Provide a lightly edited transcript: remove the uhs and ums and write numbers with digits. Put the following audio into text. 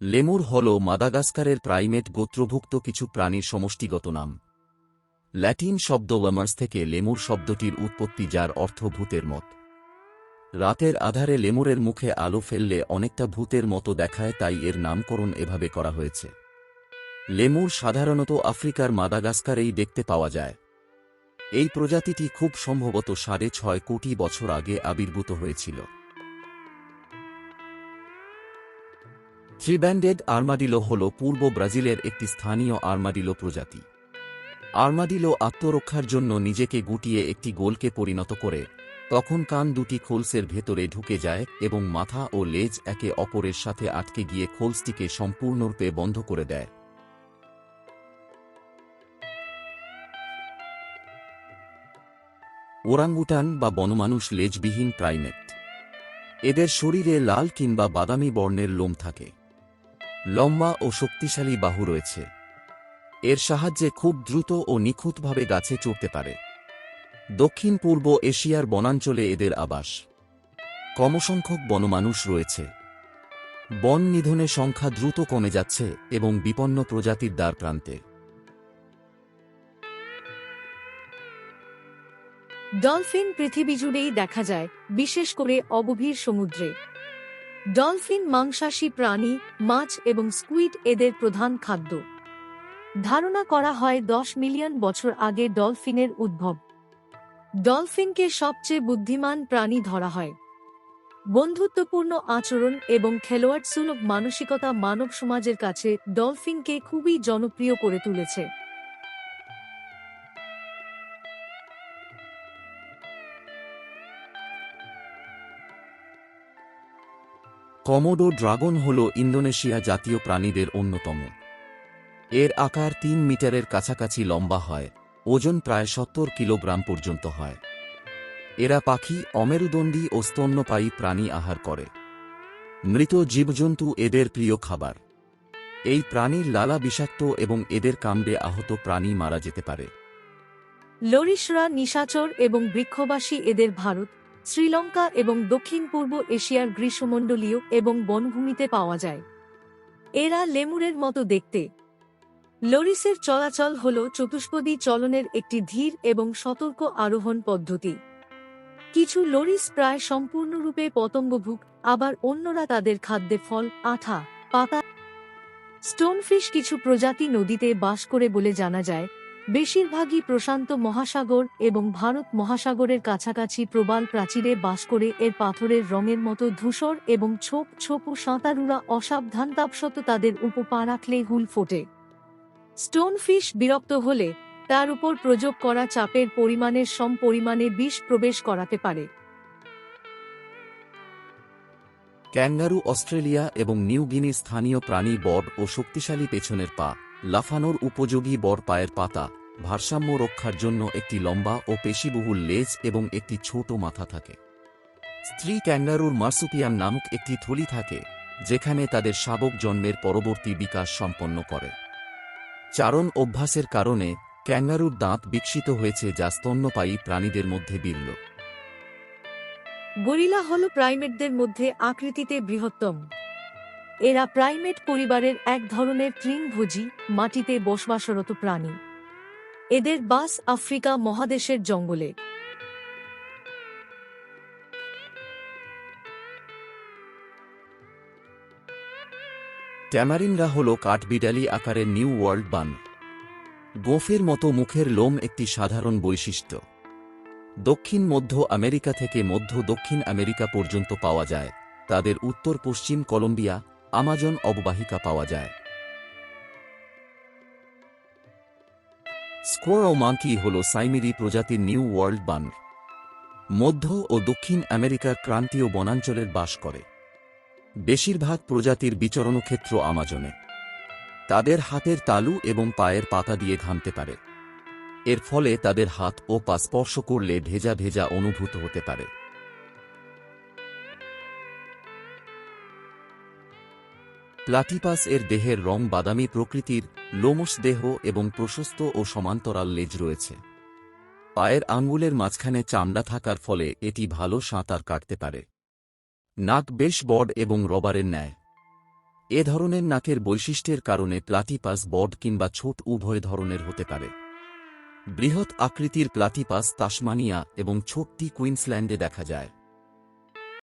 Lemur হল মাদাগাস্কারের primate গোত্রভুক্ত কিছু প্রাণীর সমষ্টিগত নাম। ল্যাটিন শব্দ লেমার্স থেকে লেমুর শব্দটির উৎপত্তি, যার অর্থ ভূতের মত। রাতের আধারে লেমুরের মুখে আলো ফেললে অনেকটা ভূতের মতো দেখায়, তাই এর নামকরণ এভাবে করা হয়েছে। লেমুর সাধারণত আফ্রিকার মাদাগাস্কারেই দেখতে পাওয়া যায়। এই প্রজাতিটি খুব সম্ভবত ৬.৫ কোটি বছর আগে আবির্ভূত হয়েছিল। থ্রি-ব্যান্ডেড আর্মাডিলো হল পূর্ব ব্রাজিলের একটি স্থানীয় আর্মাডিলো প্রজাতি। আর্মাডিলো আত্মরক্ষার জন্য নিজেকে গুটিয়ে একটি গোলকে পরিণত করে, তখন কান দুটি খোলসের ভেতরে ঢুকে যায় এবং মাথা ও লেজ একে অপরের সাথে আটকে গিয়ে খোলসটিকে সম্পূর্ণরূপে বন্ধ করে দেয়। ওরাংউটান বা বনমানুষ লেজবিহীন প্রাইমেট। এদের শরীরে লাল কিংবা বাদামি বর্ণের লোম থাকে। লম্বা ও শক্তিশালী বাহু রয়েছে। এর সাহায্যে খুব দ্রুত ও নিখুঁতভাবে গাছে চড়তে পারে। দক্ষিণ পূর্ব এশিয়ার বনাঞ্চলে এদের আবাস। কমসংখ্যক বনমানুষ রয়েছে। বন নিধনের সংখ্যা দ্রুত কমে যাচ্ছে এবং বিপন্ন প্রজাতির দ্বারপ্রান্তে। ডলফিন পৃথিবীজুড়েই দেখা যায়, বিশেষ করে অগভীর সমুদ্রে। ডলফিন মাংসাশী প্রাণী, মাছ এবং স্কুইড এদের প্রধান খাদ্য। ধারণা করা হয় ১০ মিলিয়ন বছর আগে ডলফিনের উদ্ভব। ডলফিনকে সবচেয়ে বুদ্ধিমান প্রাণী ধরা হয়। বন্ধুত্বপূর্ণ আচরণ এবং খেলোয়াড়সুলভ মানসিকতা মানব সমাজের কাছে ডলফিনকে খুবই জনপ্রিয় করে তুলেছে। কমোডো ড্রাগন হল ইন্দোনেশিয়া জাতীয় প্রাণীদের অন্যতম। এর আকার ৩ মিটারের কাছাকাছি লম্বা হয়, ওজন প্রায় ৭০ কিলোগ্রাম পর্যন্ত হয়। এরা পাখি, অমেরুদণ্ডী ও স্তন্যপায়ী প্রাণী আহার করে। মৃত জীবজন্তু এদের প্রিয় খাবার। এই প্রাণীর লালা বিষাক্ত এবং এদের কামড়ে আহত প্রাণী মারা যেতে পারে। লরিশরা নিশাচর এবং বৃক্ষবাসী এদের ভারত, শ্রীলঙ্কা এবং দক্ষিণ পূর্ব এশিয়ার গ্রীষ্মমণ্ডলীয় এবং বনভূমিতে পাওয়া যায়। এরা লেমুরের মতো দেখতে। লরিসের চলাচল হল চতুষ্পদী চলনের একটি ধীর এবং সতর্ক আরোহণ পদ্ধতি। কিছু লরিস প্রায় সম্পূর্ণরূপে পতঙ্গভুক, আবার অন্যরা তাদের খাদ্যে ফল, আঠা, পাতা, স্টোনফিশ কিছু প্রজাতি নদীতে বাস করে বলে জানা যায়। বেশিরভাগই প্রশান্ত মহাসাগর এবং ভারত মহাসাগরের কাছাকাছি প্রবাল প্রাচীরে বাস করে। এর পাথরের রঙের মতো ধূসর এবং ছোপ ছোপ সাঁতারুরা অসাবধানতাবশত তাদের পা রাখলেই হুল ফোটে। স্টোনফিশ বিরক্ত হলে তার উপর প্রয়োগ করা চাপের পরিমাণের সম পরিমাণে বিষ প্রবেশ করাতে পারে। ক্যাঙ্গারু অস্ট্রেলিয়া এবং নিউ গিনির স্থানীয় প্রাণী। বড় ও শক্তিশালী পেছনের পা, লাফানোর উপযোগী বড় পায়ের পাতা, ভারসাম্য রক্ষার জন্য একটি লম্বা ও পেশিবহুল লেজ এবং একটি ছোট মাথা থাকে। স্ত্রী ক্যাঙ্গারুর মার্সুপিয়াম নামক একটি থলি থাকে, যেখানে তাদের শাবক জন্মের পরবর্তী বিকাশ সম্পন্ন করে। চারণ অভ্যাসের কারণে ক্যাঙ্গারুর দাঁত বিকশিত হয়েছে, যা স্তন্যপায়ী প্রাণীদের মধ্যে বিরল। গরিলা হল প্রাইমেটদের মধ্যে আকৃতিতে বৃহত্তম। এরা প্রাইমেট পরিবারের এক ধরনের তৃণভোজী, মাটিতে বসবাসরত প্রাণী। এদের বাস আফ্রিকা মহাদেশের জঙ্গলে। ট্যামারিনরা হল কাঠবিড়ালি আকারের নিউ ওয়ার্ল্ড বান। গোঁফের মতো মুখের লোম একটি সাধারণ বৈশিষ্ট্য। দক্ষিণ মধ্য আমেরিকা থেকে মধ্য দক্ষিণ আমেরিকা পর্যন্ত পাওয়া যায়। তাদের উত্তর পশ্চিম কলম্বিয়া, আমাজন অববাহিকা পাওয়া যায়। স্কোয়ারল মাঙ্কি হল সাইমিরি প্রজাতির নিউ ওয়ার্ল্ড বানর। মধ্য ও দক্ষিণ আমেরিকার ক্রান্তীয় বনাঞ্চলের বাস করে। বেশিরভাগ প্রজাতির বিচরণক্ষেত্র আমাজনে। তাদের হাতের তালু এবং পায়ের পাতা দিয়ে ঘামতে পারে। এর ফলে তাদের হাত ও পা স্পর্শ করলে ভেজা ভেজা অনুভূত হতে পারে। প্লাটিপাস এর দেহের রং বাদামি প্রকৃতির, লোমশ দেহ এবং প্রশস্ত ও সমান্তরাল লেজ রয়েছে। পায়ের আঙ্গুলের মাঝখানে চামড়া থাকার ফলে এটি ভালো সাঁতার কাটতে পারে। নাক বেশ বড় এবং রবারের ন্যায়। এ ধরনের নাকের বৈশিষ্ট্যের কারণে প্লাটিপাস বড কিংবা ছোট উভয় ধরনের হতে পারে। বৃহৎ আকৃতির প্লাটিপাস তাসমানিয়া এবং ছোটটি কুইন্সল্যান্ডে দেখা যায়।